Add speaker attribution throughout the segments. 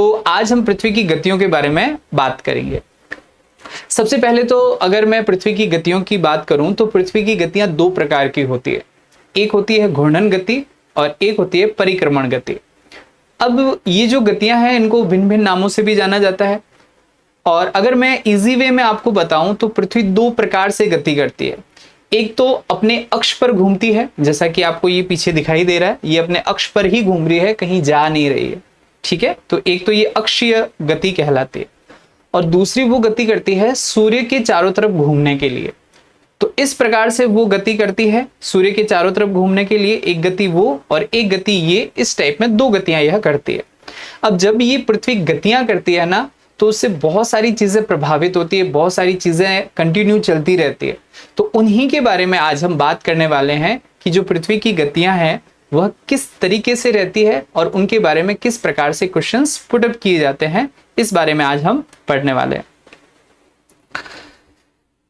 Speaker 1: तो आज हम पृथ्वी की गतियों के बारे में बात करेंगे। सबसे पहले तो अगर मैं पृथ्वी की गतियों की बात करूं तो पृथ्वी की गतियां दो प्रकार की होती है। एक होती है घूर्णन गति और एक होती है परिक्रमण गति। अब ये जो गतियां हैं इनको भिन्न भिन्न नामों से भी जाना जाता है, और अगर मैं इजी वे में आपको बताऊं तो पृथ्वी दो प्रकार से गति करती है। एक तो अपने अक्ष पर घूमती है, जैसा कि आपको ये पीछे दिखाई दे रहा है, ये अपने अक्ष पर ही घूम रही है, कहीं जा नहीं रही है, ठीक है। तो एक तो ये अक्षीय गति कहलाती है, और दूसरी वो गति करती है सूर्य के चारों तरफ घूमने के लिए। तो इस प्रकार से वो गति करती है सूर्य के चारों तरफ घूमने के लिए, एक गति वो और एक गति ये, इस टाइप में दो गतियां यह करती है। अब जब ये पृथ्वी गतियां करती है ना, तो उससे बहुत सारी चीजें प्रभावित होती है, बहुत सारी चीजें कंटिन्यू चलती रहती है। तो उन्हीं के बारे में आज हम बात करने वाले हैं कि जो पृथ्वी की गतियां हैं वह किस तरीके से रहती है और उनके बारे में किस प्रकार से क्वेश्चंस पुट अप किए जाते हैं, इस बारे में आज हम पढ़ने वाले हैं।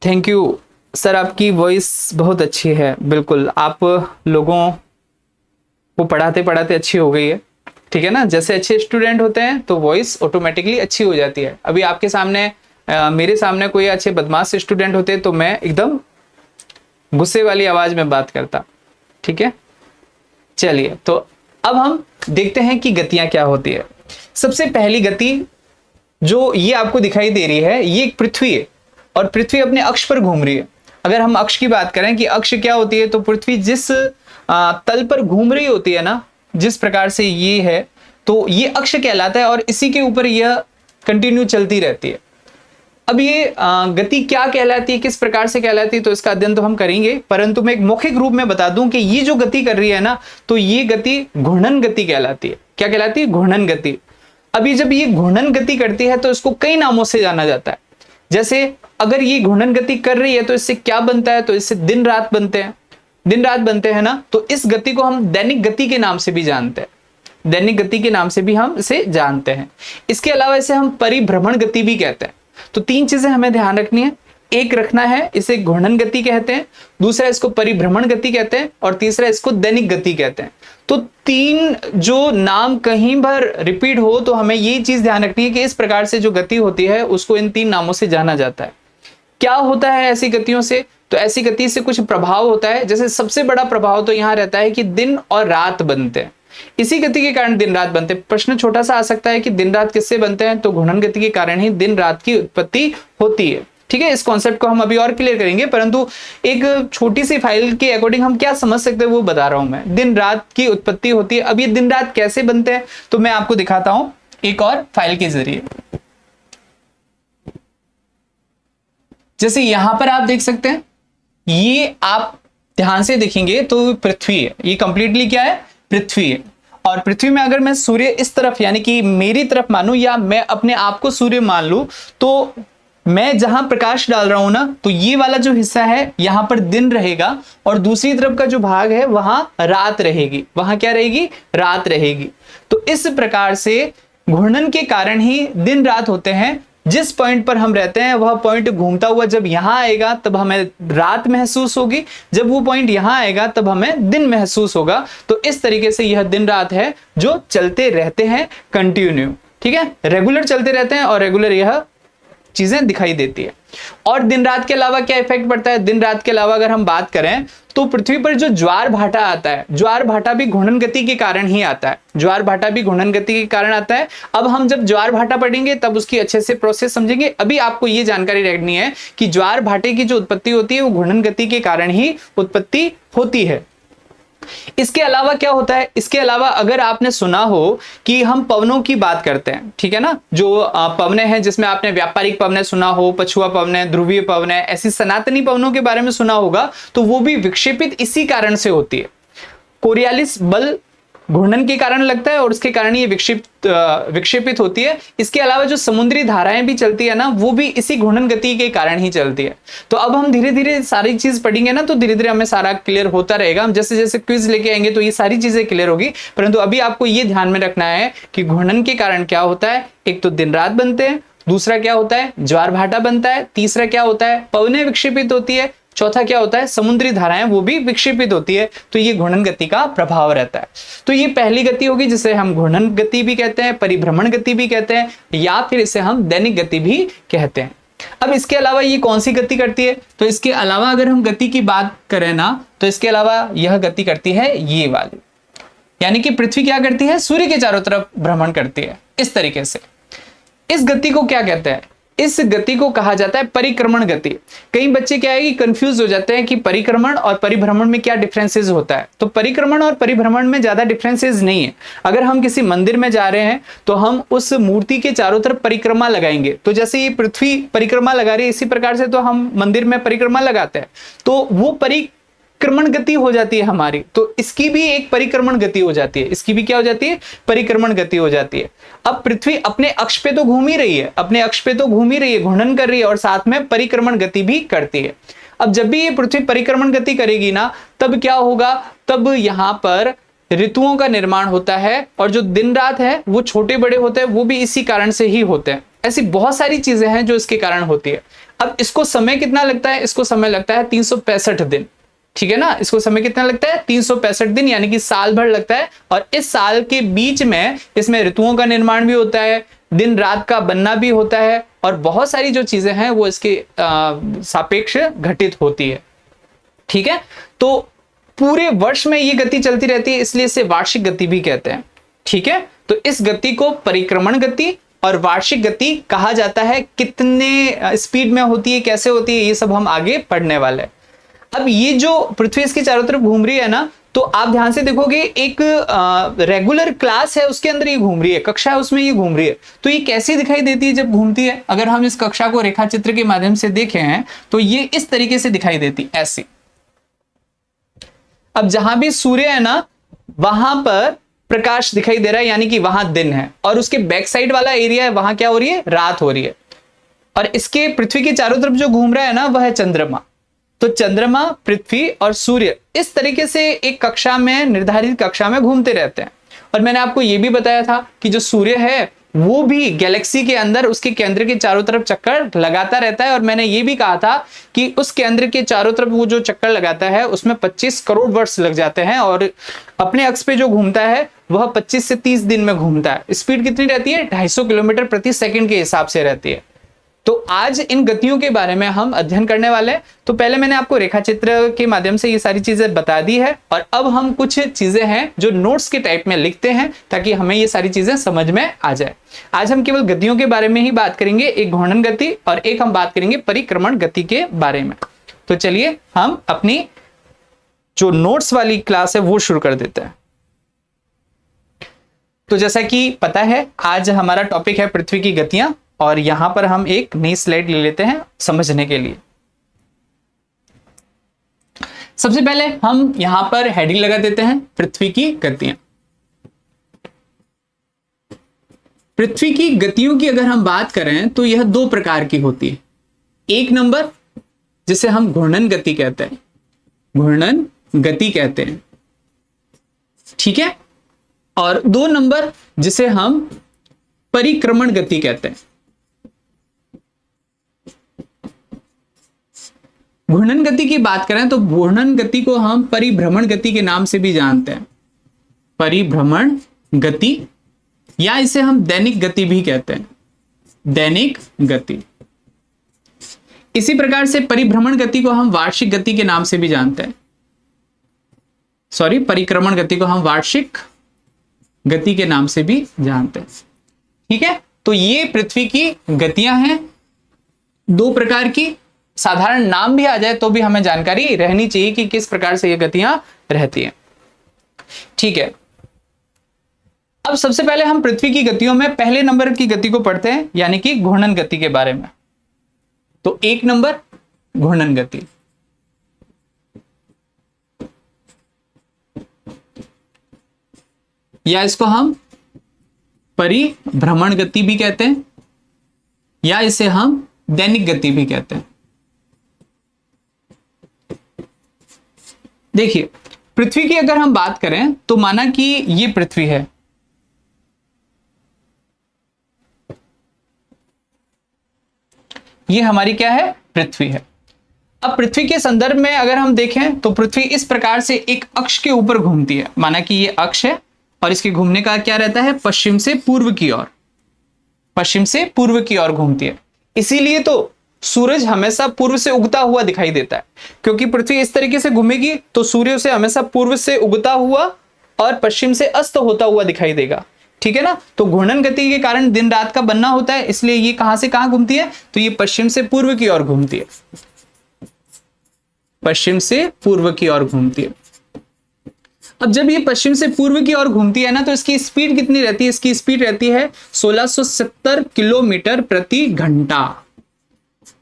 Speaker 1: थैंक यू सर, आपकी वॉइस बहुत अच्छी है। बिल्कुल, आप लोगों को पढ़ाते पढ़ाते अच्छी हो गई है, ठीक है ना। जैसे अच्छे स्टूडेंट होते हैं तो वॉइस ऑटोमेटिकली अच्छी हो जाती है। अभी आपके सामने मेरे सामने कोई अच्छे बदमाश स्टूडेंट होते तो मैं एकदम गुस्से वाली आवाज में बात करता, ठीक है। चलिए, तो अब हम देखते हैं कि गतियां क्या होती है। सबसे पहली गति जो ये आपको दिखाई दे रही है, ये एक पृथ्वी है और पृथ्वी अपने अक्ष पर घूम रही है। अगर हम अक्ष की बात करें कि अक्ष क्या होती है, तो पृथ्वी जिस तल पर घूम रही होती है ना, जिस प्रकार से ये है, तो ये अक्ष कहलाता है और इसी के ऊपर यह कंटिन्यू चलती रहती है। अब ये गति क्या कहलाती है, किस प्रकार से कहलाती है, तो इसका अध्ययन तो हम करेंगे, परंतु मैं एक मौखिक रूप में बता दूं कि ये जो गति कर रही है ना, तो ये गति घूर्णन गति कहलाती है। क्या कहलाती है? घूर्णन गति। अभी जब ये घूर्णन गति करती है तो इसको कई नामों से जाना जाता है। जैसे अगर ये घूर्णन गति कर रही है तो इससे क्या बनता है, तो इससे दिन रात बनते हैं, दिन रात बनते हैं ना। तो इस गति को हम दैनिक गति के नाम से भी जानते हैं, दैनिक गति के नाम से भी हम इसे जानते हैं। इसके अलावा इसे हम परिभ्रमण गति भी कहते हैं। तो तीन चीजें हमें ध्यान रखनी है। एक रखना है, इसे घूर्णन गति कहते हैं, दूसरा इसको परिभ्रमण गति कहते हैं, और तीसरा इसको दैनिक गति कहते हैं। तो तीन जो नाम कहीं पर रिपीट हो तो हमें ये चीज ध्यान रखनी है कि इस प्रकार से जो गति होती है उसको इन तीन नामों से जाना जाता है। क्या होता है ऐसी गतियों से? तो ऐसी गति से कुछ प्रभाव होता है। जैसे सबसे बड़ा प्रभाव तो यहाँ रहता है कि दिन और रात बनते हैं, इसी गति के कारण दिन रात बनते हैं। प्रश्न छोटा सा आ सकता है कि दिन रात किससे बनते हैं, तो घूर्णन गति के कारण ही दिन रात की उत्पत्ति होती है, ठीक है। इस कॉन्सेप्ट को हम अभी और क्लियर करेंगे, परंतु एक छोटी सी फाइल के अकॉर्डिंग हम क्या समझ सकते हैं वो बता रहा हूं मैं। दिन रात की उत्पत्ति होती है। अब ये दिन रात कैसे बनते हैं तो मैं आपको दिखाता हूं एक और फाइल के जरिए। जैसे यहां पर आप देख सकते हैं, ये आप ध्यान से देखेंगे तो पृथ्वी है, ये कंप्लीटली क्या है, पृथ्वी है। और पृथ्वी में अगर मैं सूर्य इस तरफ यानी कि मेरी तरफ मानूं या मैं अपने आप को सूर्य मान लूं, तो मैं जहां प्रकाश डाल रहा हूं ना, तो ये वाला जो हिस्सा है यहां पर दिन रहेगा और दूसरी तरफ का जो भाग है वहां रात रहेगी। वहां क्या रहेगी? रात रहेगी। तो इस प्रकार से घूर्णन के कारण ही दिन रात होते हैं। जिस पॉइंट पर हम रहते हैं वह पॉइंट घूमता हुआ जब यहां आएगा तब हमें रात महसूस होगी, जब वो पॉइंट यहां आएगा तब हमें दिन महसूस होगा। तो इस तरीके से यह दिन रात है जो चलते रहते हैं कंटिन्यू, ठीक है, रेगुलर चलते रहते हैं और रेगुलर यह चीजें दिखाई देती है। और दिन रात के अलावा क्या इफेक्ट पड़ता है? दिन रात के अलावा अगर हम बात करें तो पृथ्वी पर जो ज्वार भाटा आता है, ज्वार भाटा भी घूर्णन गति के कारण ही आता है। ज्वार भाटा भी घूर्णन गति के कारण आता है। अब हम जब ज्वार भाटा पढ़ेंगे तब उसकी अच्छे से प्रोसेस समझेंगे। अभी आपको ये जानकारी रखनी है कि ज्वार भाटे की जो उत्पत्ति होती है वो घूर्णन गति के कारण ही उत्पत्ति होती है। इसके अलावा क्या होता है? इसके अलावा अगर आपने सुना हो कि हम पवनों की बात करते हैं, ठीक है ना, जो पवने हैं जिसमें आपने व्यापारिक पवने सुना हो, पछुआ पवने, ध्रुवीय पवने, ऐसी सनातनी पवनों के बारे में सुना होगा, तो वो भी विक्षेपित इसी कारण से होती है। कोरियालिस बल घूर्णन के कारण लगता है और उसके कारण ये विक्षेपित होती है। इसके अलावा जो समुद्री धाराएं भी चलती है ना, वो भी इसी घूर्णन गति के कारण ही चलती है। तो अब हम धीरे धीरे सारी चीज पढ़ेंगे ना, तो धीरे धीरे हमें सारा क्लियर होता रहेगा। हम जैसे जैसे क्विज लेके आएंगे तो ये सारी चीजें क्लियर होगी, परंतु अभी आपको ये ध्यान में रखना है कि घूर्णन के कारण क्या होता है। एक तो दिन रात बनते हैं, दूसरा क्या होता है, ज्वार भाटा बनता है, तीसरा क्या होता है, पवनें विक्षेपित होती है, चौथा क्या होता है, समुद्री धाराएं वो भी विक्षेपित होती है, तो ये घूर्णन गति का प्रभाव रहता है। तो ये पहली गति होगी जिसे हम घूर्णन गति भी कहते हैं, परिभ्रमण गति भी कहते हैं, या फिर इसे हम दैनिक गति भी कहते हैं। अब इसके अलावा ये कौन सी गति करती है, तो इसके अलावा अगर हम गति की बात करें ना, तो इसके अलावा यह गति करती है ये वाली, यानी कि पृथ्वी क्या करती है, सूर्य के चारों तरफ भ्रमण करती है इस तरीके से। इस गति को क्या कहते हैं, इस गति को कहा जाता है परिक्रमण गति। कई बच्चे क्या है कि कंफ्यूज हो जाते हैं कि परिक्रमण और परिभ्रमण में क्या डिफरेंसेस होता है। तो परिक्रमण और परिभ्रमण में ज्यादा डिफरेंसेस नहीं है। अगर हम किसी मंदिर में जा रहे हैं तो हम उस मूर्ति के चारों तरफ परिक्रमा लगाएंगे, तो जैसे ये पृथ्वी परिक्रमा लगा रही है इसी प्रकार से तो हम मंदिर में परिक्रमा लगाते हैं, तो वो परिक्रमण गति हो जाती है हमारी। तो इसकी भी एक परिक्रमण गति हो जाती है, इसकी भी क्या हो जाती है, परिक्रमण गति हो जाती है। अब पृथ्वी अपने अक्ष पे तो घूम ही रही है, अपने अक्ष पे तो घूम ही रही है, घूर्णन कर रही है और साथ में परिक्रमण गति भी करती है। अब जब भी ये पृथ्वी परिक्रमण गति करेगी ना, तब क्या होगा, तब यहां पर ऋतुओं का निर्माण होता है, और जो दिन रात है वो छोटे बड़े होते हैं, वो भी इसी कारण से ही होते हैं। ऐसी बहुत सारी चीजें हैं जो इसके कारण होती है। अब इसको समय कितना लगता है, इसको समय लगता है 365 दिन, ठीक है ना। इसको समय कितना लगता है, 365 दिन, यानी कि साल भर लगता है। और इस साल के बीच में इसमें ऋतुओं का निर्माण भी होता है, दिन रात का बनना भी होता है, और बहुत सारी जो चीजें हैं वो इसके सापेक्ष घटित होती है, ठीक है। तो पूरे वर्ष में ये गति चलती रहती है, इसलिए इसे वार्षिक गति भी कहते हैं, ठीक है। तो इस गति को परिक्रमण गति और वार्षिक गति कहा जाता है। कितने स्पीड में होती है, कैसे होती है, ये सब हम आगे पढ़ने वाले हैं। अब ये जो पृथ्वी इसके चारों तरफ घूम रही है ना, तो आप ध्यान से देखोगे एक रेगुलर क्लास है उसके अंदर ये घूम रही है, कक्षा है उसमें ये घूम रही है। तो ये कैसी दिखाई देती है जब घूमती है, अगर हम इस कक्षा को रेखा चित्र के माध्यम से देखें हैं तो ये इस तरीके से दिखाई देती ऐसी। अब जहां भी सूर्य है ना, वहां पर प्रकाश दिखाई दे रहा है, यानी कि वहां दिन है, और उसके बैक साइड वाला एरिया है वहां क्या हो रही है, रात हो रही है। और इसके पृथ्वी के चारों तरफ जो घूम रहा है ना, वह है चंद्रमा। तो चंद्रमा, पृथ्वी और सूर्य इस तरीके से एक कक्षा में, निर्धारित कक्षा में घूमते रहते हैं। और मैंने आपको यह भी बताया था कि जो सूर्य है वो भी गैलेक्सी के अंदर उसके केंद्र के चारों तरफ चक्कर लगाता रहता है। और मैंने ये भी कहा था कि उस केंद्र के चारों तरफ वो जो चक्कर लगाता है उसमें 25 करोड़ वर्ष लग जाते हैं, और अपने अक्ष पे जो घूमता है वह 25 से 30 दिन में घूमता है। स्पीड कितनी रहती है, 250 किलोमीटर प्रति सेकंड के हिसाब से रहती है। तो आज इन गतियों के बारे में हम अध्ययन करने वाले हैं। तो पहले मैंने आपको रेखाचित्र के माध्यम से ये सारी चीजें बता दी है, और अब हम कुछ चीजें हैं जो नोट्स के टाइप में लिखते हैं ताकि हमें ये सारी चीजें समझ में आ जाए। आज हम केवल गतियों के बारे में ही बात करेंगे, एक घूर्णन गति और एक हम बात करेंगे परिक्रमण गति के बारे में। तो चलिए हम अपनी जो नोट्स वाली क्लास है वो शुरू कर देते हैं। तो जैसा कि पता है आज हमारा टॉपिक है पृथ्वी की गतियां, और यहां पर हम एक नई स्लाइड ले लेते हैं समझने के लिए। सबसे पहले हम यहां पर हेडिंग लगा देते हैं, पृथ्वी की गतियां। पृथ्वी की गतियों की अगर हम बात करें तो यह दो प्रकार की होती है। एक नंबर जिसे हम घूर्णन गति कहते हैं, घूर्णन गति कहते हैं, ठीक है। और दो नंबर जिसे हम परिक्रमण गति कहते हैं। घूर्णन गति की बात करें तो घूर्णन गति को हम परिभ्रमण गति के नाम से भी जानते हैं, परिभ्रमण गति, या इसे हम दैनिक गति भी कहते हैं, दैनिक गति। इसी प्रकार से परिभ्रमण गति को हम वार्षिक गति के नाम से भी जानते हैं, सॉरी, परिक्रमण गति को हम वार्षिक गति के नाम से भी जानते हैं, ठीक है। तो ये पृथ्वी की गतियां हैं दो प्रकार की। साधारण नाम भी आ जाए तो भी हमें जानकारी रहनी चाहिए कि किस प्रकार से ये गतियां रहती हैं, ठीक है। अब सबसे पहले हम पृथ्वी की गतियों में पहले नंबर की गति को पढ़ते हैं, यानी कि घूर्णन गति के बारे में। तो एक नंबर घूर्णन गति। या इसको हम परिभ्रमण गति भी कहते हैं, या इसे हम दैनिक गति भी कहते हैं। देखिए पृथ्वी की अगर हम बात करें तो माना कि ये पृथ्वी है, ये हमारी क्या है, पृथ्वी है। अब पृथ्वी के संदर्भ में अगर हम देखें तो पृथ्वी इस प्रकार से एक अक्ष के ऊपर घूमती है, माना कि ये अक्ष है और इसके घूमने का क्या रहता है, पश्चिम से पूर्व की ओर, पश्चिम से पूर्व की ओर घूमती है। इसीलिए तो सूरज हमेशा पूर्व से उगता हुआ दिखाई देता है, क्योंकि पृथ्वी इस तरीके से घूमेगी तो सूर्य से हमेशा पूर्व से उगता हुआ और पश्चिम से अस्त होता हुआ दिखाई देगा, ठीक है ना। तो घूर्णन गति के कारण दिन रात का बनना होता है, इसलिए ये कहां से कहां घूमती है, तो ये पश्चिम से पूर्व की ओर घूमती है, पश्चिम से पूर्व की ओर घूमती है। अब जब ये पश्चिम से पूर्व की ओर घूमती है ना, तो इसकी स्पीड कितनी रहती है, इसकी स्पीड रहती है 1670 किलोमीटर प्रति घंटा।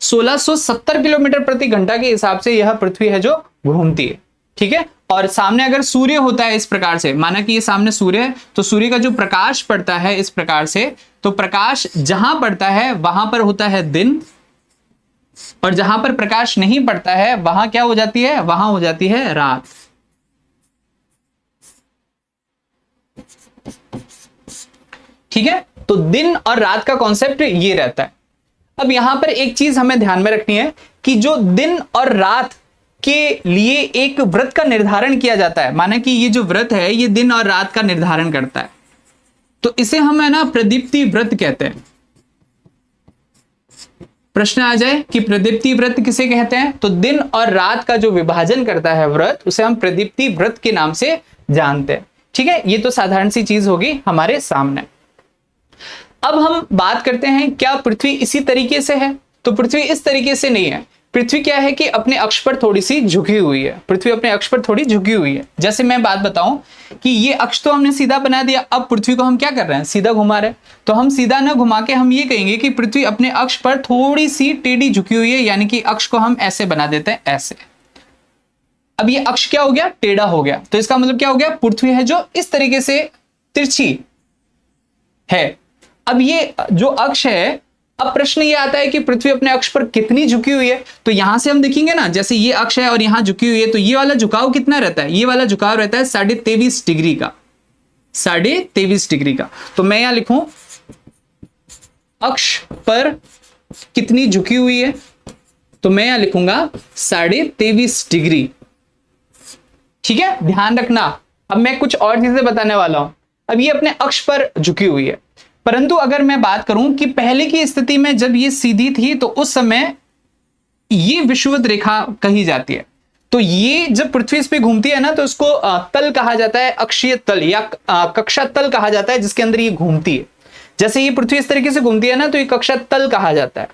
Speaker 1: 1670 किलोमीटर प्रति घंटा के हिसाब से यह पृथ्वी है जो घूमती है, ठीक है। और सामने अगर सूर्य होता है इस प्रकार से, माना कि ये सामने सूर्य है, तो सूर्य का जो प्रकाश पड़ता है इस प्रकार से, तो प्रकाश जहां पड़ता है वहां पर होता है दिन, और जहां पर प्रकाश नहीं पड़ता है वहां क्या हो जाती है, वहां हो जाती है रात। ठीक है, तो दिन और रात का कॉन्सेप्ट ये रहता है। अब यहां पर एक चीज हमें ध्यान में रखनी है कि जो दिन और रात के लिए एक व्रत का निर्धारण किया जाता है, माना कि ये जो व्रत है ये दिन और रात का निर्धारण करता है, तो इसे हम है ना प्रदीप्ति व्रत कहते हैं। प्रश्न आ जाए कि प्रदीप्ति व्रत किसे कहते हैं, तो दिन और रात का जो विभाजन करता है व्रत, उसे हम प्रदीप्ति व्रत के नाम से जानते हैं, ठीक है। ये तो साधारण सी चीज होगी हमारे सामने। अब हम बात करते हैं क्या पृथ्वी इसी तरीके से है, तो पृथ्वी इस तरीके से नहीं है। पृथ्वी क्या है कि अपने अक्ष पर थोड़ी सी झुकी हुई है, पृथ्वी अपने अक्ष पर थोड़ी झुकी हुई है। जैसे मैं बात बताऊं कि ये अक्ष तो हमने सीधा बना दिया, अब पृथ्वी को हम क्या कर रहे हैं, सीधा घुमा रहे हैं। तो हम सीधा ना घुमा के हम ये कहेंगे कि पृथ्वी अपने अक्ष पर थोड़ी सी टेढ़ी झुकी हुई है, यानी कि अक्ष को हम ऐसे बना देते हैं, ऐसे। अब ये अक्ष क्या हो गया, टेढ़ा हो गया, तो इसका मतलब क्या हो गया, पृथ्वी है जो इस तरीके से तिरछी है। अब ये जो अक्ष है, अब प्रश्न ये आता है कि पृथ्वी अपने अक्ष पर कितनी झुकी हुई है, तो यहां से हम देखेंगे ना, जैसे ये अक्ष है और यहां झुकी हुई है, तो ये वाला झुकाव कितना रहता है, ये वाला झुकाव रहता है 23.5 डिग्री का, 23.5 डिग्री का। तो मैं यहां लिखूं अक्ष पर कितनी झुकी हुई है, तो मैं यहां लिखूंगा 23.5 डिग्री, ठीक है, ध्यान रखना। अब मैं कुछ और चीजें बताने वाला हूं। अब ये अपने अक्ष पर झुकी हुई है, परंतु अगर मैं बात करूं कि पहले की स्थिति में जब ये सीधी थी, तो उस समय ये विषुवत रेखा कही जाती है। तो ये जब पृथ्वी इस पे घूमती है ना, तो इसको तल कहा जाता है, अक्षीय तल या कक्षा तल कहा जाता है, जिसके अंदर ये घूमती है। जैसे ये पृथ्वी इस तरीके से घूमती है ना, तो ये कक्षा तल कहा जाता है।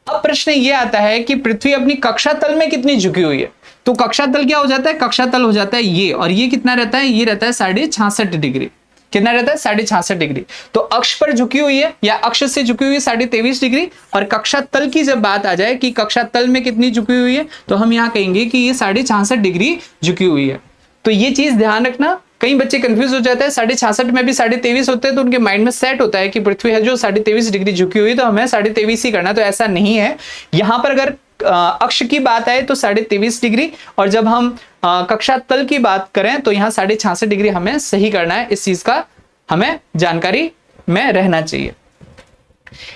Speaker 1: अब प्रश्न ये आता है कि पृथ्वी अपनी कक्षा तल में कितनी झुकी हुई है, तो कक्षा तल क्या हो जाता है, कक्षा तल हो जाता है ये, और ये कितना रहता है, ये रहता है 66.5 डिग्री। कितना रहता है, 66.5 डिग्री। तो अक्ष पर झुकी हुई है या अक्ष से झुकी हुई है 23.5 डिग्री, और कक्षा तल की जब बात आ जाए कि कक्षा तल में कितनी झुकी हुई है, तो हम यहाँ कहेंगे कि ये 66.5 डिग्री झुकी हुई है। तो ये चीज ध्यान रखना, कई बच्चे कंफ्यूज हो जाते हैं, 66.5 में भी 23.5 होते हैं, तो उनके माइंड में सेट होता है कि पृथ्वी है जो 23.5 डिग्री झुकी हुई है, तो हमें 23.5 ही करना। तो ऐसा नहीं है, यहाँ पर अगर अक्ष की बात आए तो 23.5 डिग्री, और जब हम कक्षा तल की बात करें तो यहाँ 66.5 डिग्री हमें सही करना है। इस चीज का हमें जानकारी में रहना चाहिए,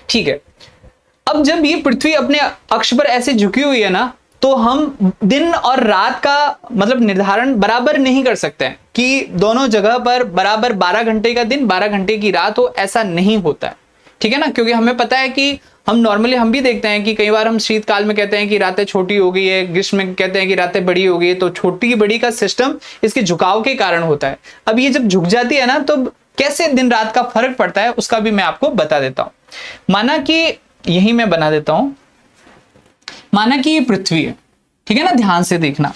Speaker 1: ठीक है। अब जब ये पृथ्वी अपने अक्ष पर ऐसे झुकी हुई है ना, तो हम दिन और रात का मतलब निर्धारण बराबर नहीं कर सकते हैं कि दोनों जगह पर बराबर 12 घंटे का दिन 12 घंटे की रात हो, ऐसा नहीं होता है, ठीक है ना। क्योंकि हमें पता है कि हम नॉर्मली हम भी देखते हैं कि कई बार हम शीतकाल में कहते हैं कि रातें छोटी हो गई है, ग्रीष्म में कहते हैं कि रातें बड़ी हो गई है, तो छोटी बड़ी का सिस्टम इसके झुकाव के कारण होता है। अब ये जब झुक जाती है ना, तो कैसे दिन रात का फर्क पड़ता है उसका भी मैं आपको बता देता हूं। माना कि यही मैं बना देता हूं, माना कि ये पृथ्वी है, ठीक है ना, ध्यान से देखना।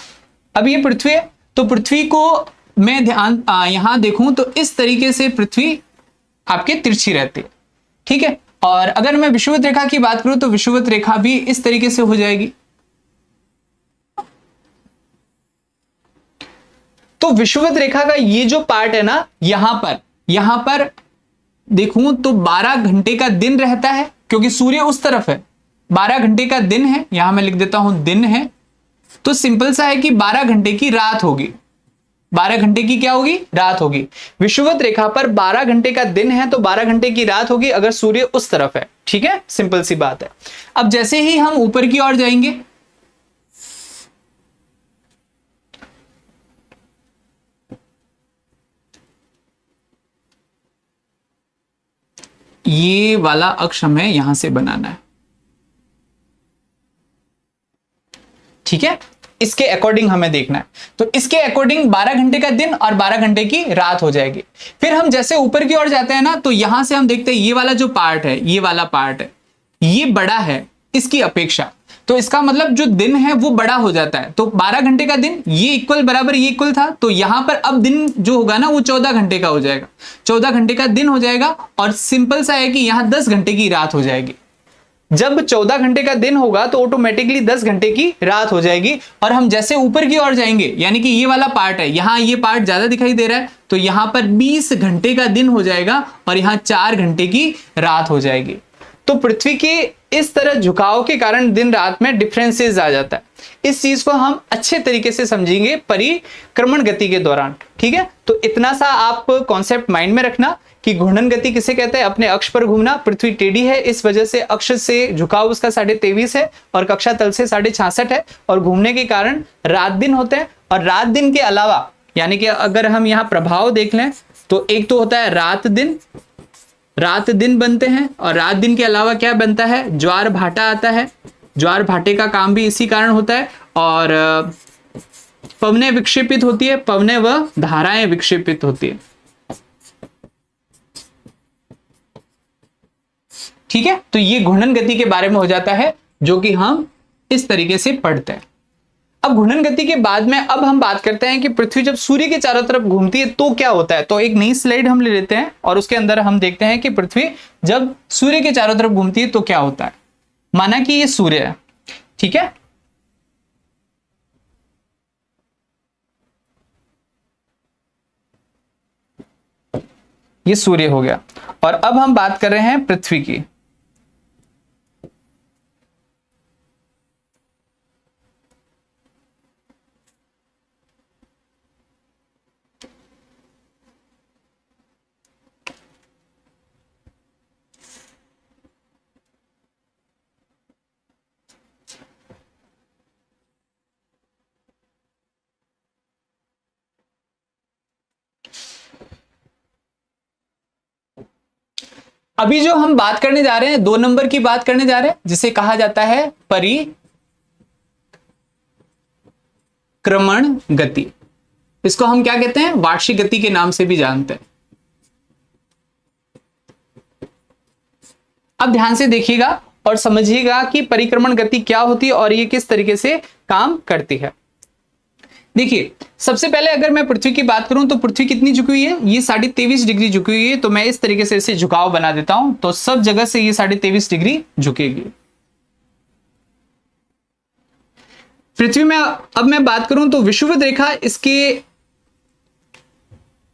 Speaker 1: अब ये पृथ्वी है, तो पृथ्वी को मैं ध्यान यहां देखूं तो इस तरीके से पृथ्वी आपके तिरछी रहती है, ठीक है। और अगर मैं विषुवत रेखा की बात करूं तो विषुवत रेखा भी इस तरीके से हो जाएगी। तो विषुवत रेखा का ये जो पार्ट है ना, यहां पर देखूं तो 12 घंटे का दिन रहता है, क्योंकि सूर्य उस तरफ है, 12 घंटे का दिन है, यहां मैं लिख देता हूं दिन है। तो सिंपल सा है कि 12 घंटे की रात होगी, 12 घंटे की क्या होगी, रात होगी। विषुवत रेखा पर 12 घंटे का दिन है, तो 12 घंटे की रात होगी अगर सूर्य उस तरफ है, ठीक है, सिंपल सी बात है। अब जैसे ही हम ऊपर की ओर जाएंगे, ये वाला अक्ष हमें यहां से बनाना है, ठीक है, इसके अकॉर्डिंग हमें देखना है। तो इसके अकॉर्डिंग 12 घंटे का दिन और 12 घंटे की रात हो जाएगी। फिर हम जैसे ऊपर की ओर जाते हैं ना, तो यहां से हम देखते हैं ये वाला जो पार्ट है, ये वाला पार्ट है, ये बड़ा है इसकी अपेक्षा। तो इसका मतलब जो दिन है वो बड़ा हो जाता है। तो 12 घंटे का दिन ये इक्वल बराबर ये इक्वल था, तो यहां पर अब दिन जो होगा ना वो 14 घंटे का हो जाएगा, 14 घंटे का दिन हो जाएगा। और सिंपल सा है कि यहां 10 घंटे की रात हो जाएगी। जब 14 घंटे का दिन होगा तो ऑटोमेटिकली 10 घंटे की रात हो जाएगी। और हम जैसे ऊपर की ओर जाएंगे, यानी कि ये वाला पार्ट है, यहां ये पार्ट ज्यादा दिखाई दे रहा है, तो यहां पर 20 घंटे का दिन हो जाएगा और यहां 4 घंटे की रात हो जाएगी। तो पृथ्वी के इस तरह झुकाव के कारण दिन रात में डिफरेंसेस आ जाता है। इस चीज को हम अच्छे तरीके से समझेंगे परिक्रमण गति के दौरान, ठीक है। तो इतना सा आप कॉन्सेप्ट माइंड में रखना कि घूर्णन गति किसे कहते हैं, अपने अक्ष पर घूमना। पृथ्वी टेढ़ी है, इस वजह से अक्ष से झुकाव उसका 23.5 है और कक्षा तल से 66.5 है, और घूमने के कारण रात दिन होते हैं। और रात दिन के अलावा, यानी कि अगर हम यहाँ प्रभाव देख लें तो एक तो होता है रात दिन बनते हैं, और रात दिन के अलावा क्या बनता है, ज्वार भाटा आता है। ज्वार भाटे का काम भी इसी कारण होता है। और पवनें विक्षेपित होती है, पवनें व धाराएं विक्षेपित होती है, ठीक है। तो ये घूर्णन गति के बारे में हो जाता है, जो कि हम इस तरीके से पढ़ते हैं। अब घूर्णन गति के बाद में अब हम बात करते हैं कि पृथ्वी जब सूर्य के चारों तरफ घूमती है तो क्या होता है। तो एक नई स्लाइड हम ले लेते हैं और उसके अंदर हम देखते हैं कि पृथ्वी जब सूर्य के चारों तरफ घूमती है तो क्या होता है। माना कि ये सूर्य है, ठीक है, ये सूर्य हो गया। और अब हम बात कर रहे हैं पृथ्वी की। अभी जो हम बात करने जा रहे हैं 2 नंबर की बात करने जा रहे हैं, जिसे कहा जाता है परिक्रमण गति। इसको हम क्या कहते हैं, वार्षिक गति के नाम से भी जानते हैं। अब ध्यान से देखिएगा और समझिएगा कि परिक्रमण गति क्या होती है और ये किस तरीके से काम करती है। देखिए, सबसे पहले अगर मैं पृथ्वी की बात करूं तो पृथ्वी कितनी झुकी हुई है, ये 23.5 डिग्री झुकी हुई है। तो मैं इस तरीके से इसे झुकाव बना देता हूं, तो सब जगह से ये 23.5 डिग्री झुकेगी। पृथ्वी में अब मैं बात करूं तो विषुवत रेखा इसके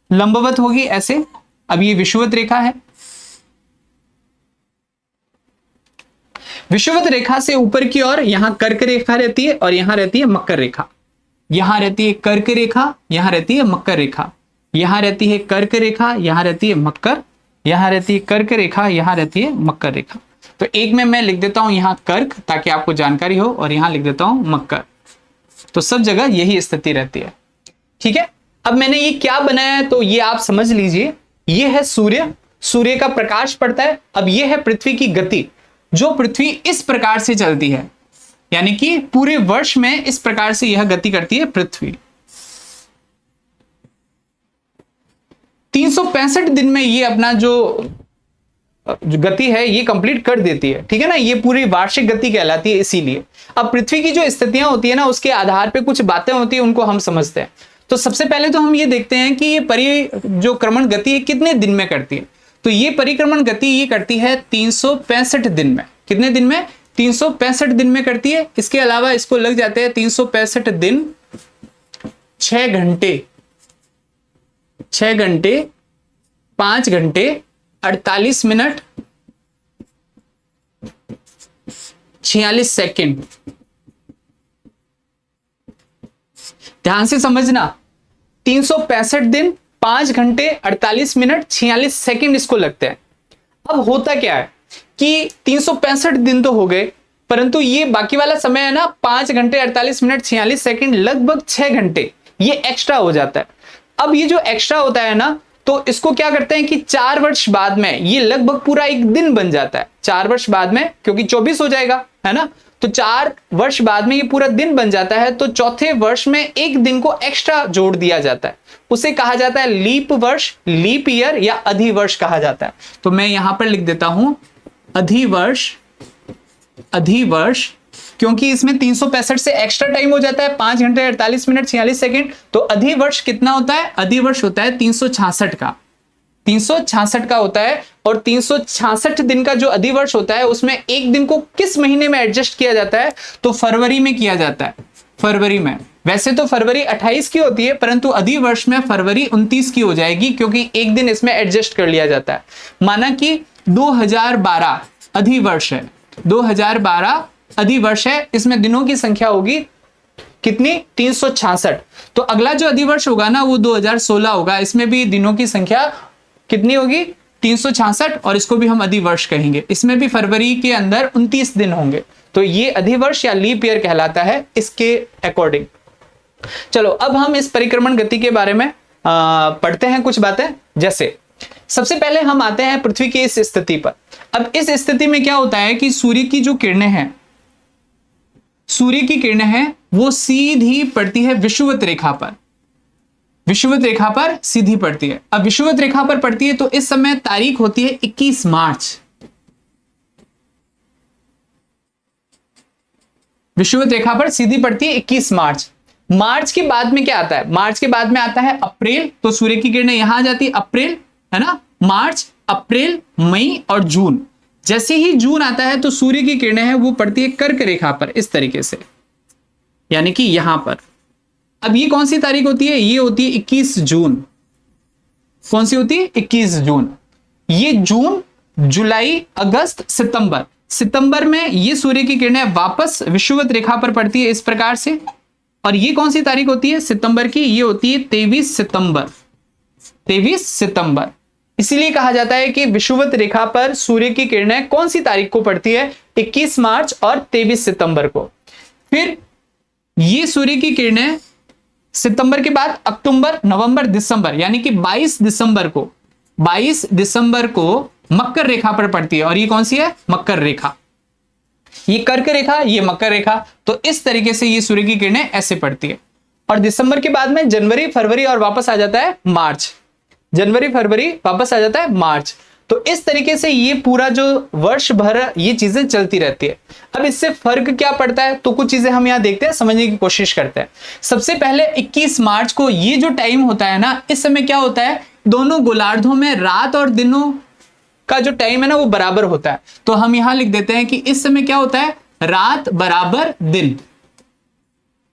Speaker 1: लंबवत होगी ऐसे। अब ये विषुवत रेखा है, विषुवत रेखा से ऊपर की ओर यहां कर्क रेखा रहती है और यहां रहती है मकर रेखा। यहां रहती है कर्क रेखा, यहां रहती है मकर रेखा, यहां रहती है कर्क रेखा, यहां रहती है मकर, यहां रहती है कर्क रेखा, यहां रहती है मकर रेखा। तो एक में मैं लिख देता हूं यहां कर्क ताकि आपको जानकारी हो, और यहां लिख देता हूं मकर। तो सब जगह यही स्थिति रहती है, ठीक है। अब मैंने ये क्या बनाया है तो ये आप समझ लीजिए। ये है सूर्य, सूर्य का प्रकाश पड़ता है। अब ये है पृथ्वी की गति, जो पृथ्वी इस प्रकार से चलती है, यानी कि पूरे वर्ष में इस प्रकार से यह गति करती है पृथ्वी। 365 दिन में ये अपना जो गति है ये कंप्लीट कर देती है, ठीक है ना। ये पूरी वार्षिक गति कहलाती है। इसीलिए अब पृथ्वी की जो स्थितियां होती है ना, उसके आधार पे कुछ बातें होती है, उनको हम समझते हैं। तो सबसे पहले तो हम ये देखते हैं कि ये जो क्रमण गति है कितने दिन में करती है। तो ये परिक्रमण गति ये करती है 365 दिन में। कितने दिन में, 365 दिन में करती है। इसके अलावा इसको लग जाते हैं 365 दिन 6 घंटे 5 घंटे 48 मिनट 46 सेकंड। ध्यान से समझना, 365 दिन 5 घंटे 48 मिनट 46 सेकंड इसको लगते हैं। अब होता क्या है कि 365 दिन तो हो गए, परंतु ये बाकी वाला समय है ना 5 घंटे 48 मिनट 46 सेकंड, लगभग 6 घंटे ये एक्स्ट्रा हो जाता है। अब ये जो एक्स्ट्रा होता है ना, तो इसको क्या करते हैं कि 4 वर्ष बाद में ये लगभग पूरा एक दिन बन जाता है। 4 वर्ष बाद में, क्योंकि 24 हो जाएगा, है ना, तो 4 वर्ष बाद में ये पूरा दिन बन जाता है। तो चौथे वर्ष में एक दिन को एक्स्ट्रा जोड़ दिया जाता है, उसे कहा जाता है लीप वर्ष, लीप ईयर या अधिवर्ष कहा जाता है। तो मैं यहां पर लिख देता हूं अधिवर्ष, अधिवर्ष, क्योंकि इसमें 365 से एक्स्ट्रा टाइम हो जाता है, 5 घंटे 48 मिनट 46 सेकंड। तो अधिवर्ष कितना होता है? अधिवर्ष होता है 366 का, 366 का होता है। और 366 दिन का जो अधिवर्ष होता है उसमें एक दिन को किस महीने में एडजस्ट किया जाता है? तो फरवरी में किया जाता है, फरवरी में। वैसे तो फरवरी 28 की होती है, परंतु अधिवर्ष में फरवरी 29 की हो जाएगी, क्योंकि एक दिन इसमें एडजस्ट कर लिया जाता है। माना कि 2012 अधिवर्ष है, 2012 अधिवर्ष है, इसमें दिनों की संख्या होगी कितनी? 366। तो अगला जो अधिवर्ष होगा ना वो 2016 होगा, इसमें भी दिनों की संख्या कितनी होगी? 366, और इसको भी हम अधिवर्ष कहेंगे। इसमें भी फरवरी के अंदर 29 दिन होंगे, तो ये अधिवर्ष या लीप ईयर कहलाता है इसके अकॉर्डिंग। चलो अब हम इस परिक्रमण गति के बारे में पढ़ते हैं कुछ बातें। जैसे सबसे पहले हम आते हैं पृथ्वी की इस स्थिति पर। अब इस स्थिति में क्या होता है कि सूर्य की जो किरणें हैं, सूर्य की किरणें हैं वो सीधी पड़ती है विषुवत रेखा पर, विषुवत रेखा पर सीधी पड़ती है। अब विषुवत रेखा पर पड़ती है तो इस समय तारीख होती है 21 मार्च। विषुवत रेखा पर सीधी पड़ती है 21 मार्च। मार्च के बाद में क्या आता है? मार्च के बाद में आता है अप्रैल। तो सूर्य की किरणें यहां आ जाती है, अप्रैल, है ना, मार्च, अप्रैल, मई और जून। जैसे ही जून आता है तो सूर्य की किरणें हैं वो पड़ती है कर्क रेखा पर इस तरीके से, यानी कि यहां पर। अब ये कौन सी तारीख होती है? ये होती है 21 जून। कौन सी होती है? 21 जून। ये जून, जुलाई, अगस्त, सितंबर, सितंबर में ये सूर्य की किरणें वापस विषुवत रेखा पर पड़ती है इस प्रकार से। और ये कौन सी तारीख होती है सितंबर की? ये होती है 23 सितंबर, 23 सितंबर। इसीलिए कहा जाता है कि विषुवत रेखा पर सूर्य की किरणें कौन सी तारीख को पड़ती है? 21 मार्च और 23 सितंबर को। फिर ये सूर्य की किरणें सितंबर के बाद अक्टूबर, नवंबर, दिसंबर, यानी कि 22 दिसंबर को, 22 दिसंबर को मकर रेखा पर पड़ती है। और ये कौन सी है? मकर रेखा। ये कर्क रेखा, ये मकर रेखा। तो इस तरीके से ये सूर्य की किरणें ऐसे पड़ती है। और दिसंबर के बाद में जनवरी, फरवरी और वापस आ जाता है मार्च, जनवरी, फरवरी, वापस आ जाता है मार्च। तो इस तरीके से ये पूरा जो वर्ष भर ये चीजें चलती रहती है। अब इससे फर्क क्या पड़ता है? तो कुछ चीजें हम यहां देखते हैं, समझने की कोशिश करते हैं। सबसे पहले 21 मार्च को ये जो टाइम होता है ना, इस समय क्या होता है? दोनों गोलार्धों में रात और दिनों का जो टाइम है ना वो बराबर होता है। तो हम यहां लिख देते हैं कि इस समय क्या होता है? रात बराबर दिन,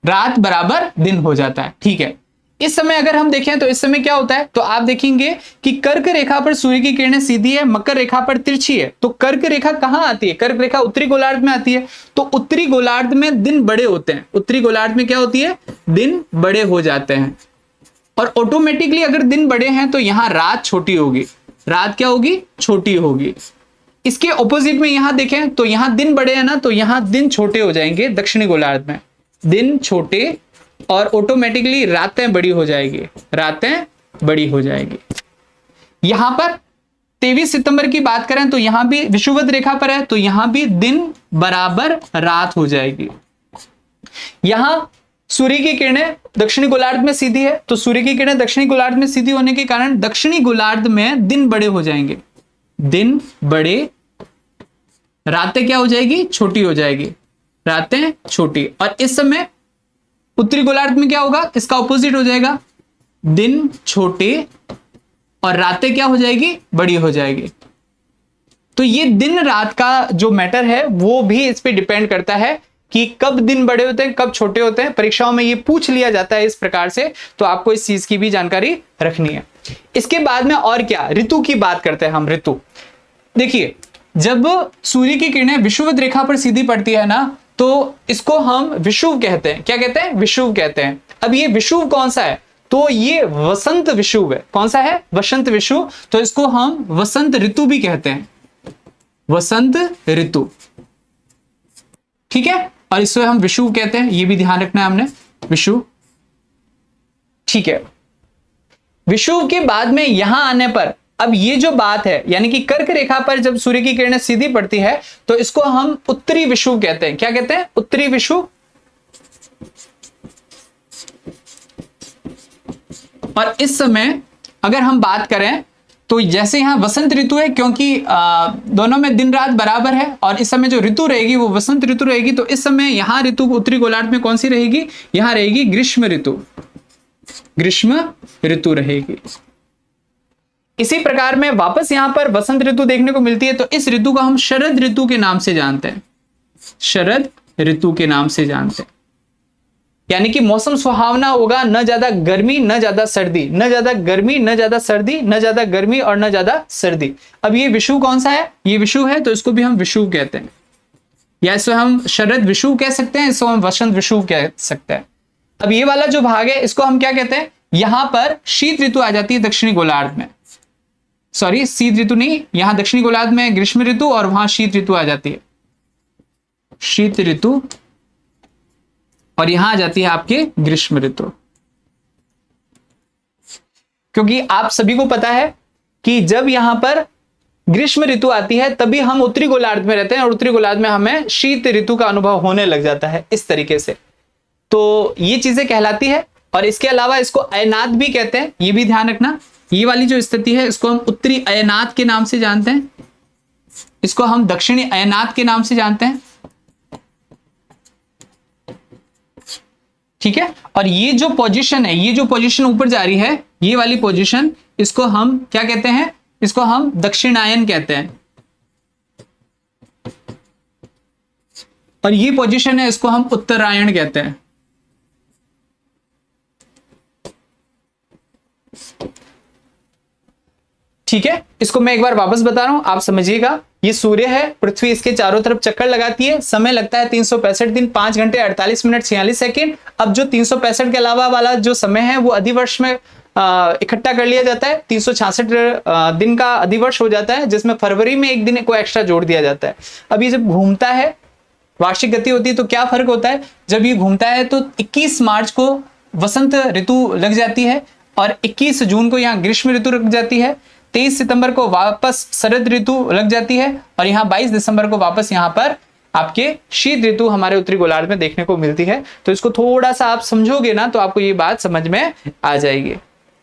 Speaker 1: रात बराबर दिन हो जाता है। ठीक है, इस समय अगर हम देखें तो इस समय क्या होता है? तो आप देखेंगे कि कर्क रेखा पर सूर्य की किरणें सीधी है, मकर रेखा पर तिरछी है। तो कर्क रेखा कहां आती है? कर्क रेखा उत्तरी गोलार्ध में आती है। तो उत्तरी गोलार्ध में दिन बड़े होते हैं, उत्तरी गोलार्ध में क्या होती है? दिन बड़े हो जाते हैं। और ऑटोमेटिकली अगर दिन बड़े हैं तो यहां रात छोटी होगी, रात क्या होगी? छोटी होगी। इसके ऑपोजिट में यहां देखें तो यहां दिन बड़े हैं ना, तो यहां दिन छोटे हो जाएंगे दक्षिणी गोलार्ध में, दिन छोटे और ऑटोमेटिकली रातें बड़ी हो जाएगी, रातें बड़ी हो जाएगी। यहां पर 23 सितंबर की बात करें तो यहां भी विषुवत रेखा पर है, तो यहां भी दिन बराबर रात हो जाएगी। यहां सूर्य की किरणें दक्षिणी गोलार्ध में सीधी है, तो सूर्य की किरणें दक्षिणी गोलार्ध में सीधी होने के कारण दक्षिणी गोलार्ध में दिन बड़े हो जाएंगे, दिन बड़े, रातें क्या हो जाएगी? छोटी हो जाएगी, रातें छोटी। और इस समय उत्तरी गोलार्ध में क्या होगा? इसका ऑपोजिट हो जाएगा, दिन छोटे और रातें क्या हो जाएगी? बड़ी हो जाएगी। तो ये दिन रात का जो मैटर है वो भी इस पे डिपेंड करता है कि कब दिन बड़े होते हैं, कब छोटे होते हैं। परीक्षाओं में ये पूछ लिया जाता है इस प्रकार से, तो आपको इस चीज की भी जानकारी रखनी है। इसके बाद में और क्या, ऋतु की बात करते हैं हम। ऋतु देखिए, जब सूर्य की किरणें विषुवत रेखा पर सीधी पड़ती है ना, तो इसको हम विषुव कहते हैं। क्या कहते हैं? विषुव कहते हैं। अब ये विषुव कौन सा है? तो ये वसंत विषुव है। कौन सा है? वसंत विषुव। तो इसको हम वसंत ऋतु भी कहते हैं, वसंत ऋतु। ठीक है, और इसको हम विषुव कहते हैं, ये भी ध्यान रखना है हमने, विषुव। ठीक है, विषुव के बाद में यहां आने पर अब ये जो बात है, यानी कि कर्क रेखा पर जब सूर्य की किरणें सीधी पड़ती है तो इसको हम उत्तरी विषुव कहते हैं। क्या कहते हैं? उत्तरी विषुव। और इस समय अगर हम बात करें तो जैसे यहां वसंत ऋतु है, क्योंकि दोनों में दिन रात बराबर है और इस समय जो ऋतु रहेगी वो वसंत ऋतु रहेगी, तो इस समय यहां ऋतु उत्तरी गोलार्ध में कौन सी रहेगी? यहां रहेगी ग्रीष्म ऋतु। ग्रीष्म ऋतु रहेगी। इसी प्रकार में वापस यहां पर वसंत ऋतु देखने को मिलती है, तो इस ऋतु को हम शरद ऋतु के नाम से जानते हैं। शरद ऋतु के नाम से जानते हैं। यानी कि मौसम सुहावना होगा, न ज्यादा गर्मी न ज्यादा सर्दी, न ज्यादा गर्मी न ज्यादा सर्दी, न ज्यादा गर्मी और न ज्यादा सर्दी। अब ये विषुव कौन सा है? ये विषुव है, तो इसको भी हम विषुव कहते हैं, या इसको हम शरद विषुव कह सकते हैं, इसको हम वसंत विषुव कह सकते हैं। अब ये वाला जो भाग है इसको हम क्या कहते हैं? यहां पर शीत ऋतु आ जाती है दक्षिणी गोलार्ध में। सॉरी, शीत ऋतु नहीं, यहां दक्षिणी गोलार्ध में ग्रीष्म ऋतु और वहां शीत ऋतु आ जाती है, शीत ऋतु, और यहां आ जाती है आपके ग्रीष्म ऋतु। क्योंकि आप सभी को पता है कि जब यहां पर ग्रीष्म ऋतु आती है तभी हम उत्तरी गोलार्ध में रहते हैं और उत्तरी गोलार्ध में हमें शीत ऋतु का अनुभव होने लग जाता है इस तरीके से। तो ये चीजें कहलाती है। और इसके अलावा इसको अयनात भी कहते हैं, ये भी ध्यान रखना। ये वाली जो स्थिति है इसको हम उत्तरी अयनात के नाम से जानते हैं, इसको हम दक्षिणी अयनात के नाम से जानते हैं। ठीक है। और ये जो पोजीशन है, ये जो पोजीशन ऊपर जा रही है, ये वाली पोजीशन, इसको हम क्या कहते हैं? इसको हम दक्षिणायन कहते हैं। और ये पोजीशन है, इसको हम उत्तरायण कहते हैं। ठीक है। इसको मैं एक बार वापस बता रहा हूं, आप समझिएगा। ये सूर्य है, पृथ्वी इसके चारों तरफ चक्कर लगाती है, समय लगता है 365 दिन 5 घंटे 48 मिनट 46 सेकेंड। अब जो 365 के अलावा वाला जो समय है वो अधिवर्ष में इकट्ठा कर लिया जाता है, 366 दिन का अधिवर्ष हो जाता है, जिसमें फरवरी में एक दिन को एक्स्ट्रा जोड़ दिया जाता है। अब ये जब घूमता है, वार्षिक गति होती है, तो क्या फर्क होता है? जब ये घूमता है तो 21 मार्च को वसंत ऋतु लग जाती है और 21 जून को यहाँ ग्रीष्म ऋतु लग जाती है, 23 सितंबर को वापस शरद ऋतु लग जाती है और यहाँ 22 दिसंबर को वापस यहाँ पर आपके शीत ऋतु हमारे उत्तरी गोलार्ध में देखने को मिलती है। तो इसको थोड़ा सा आप समझोगे ना तो आपको ये बात समझ में आ जाएगी।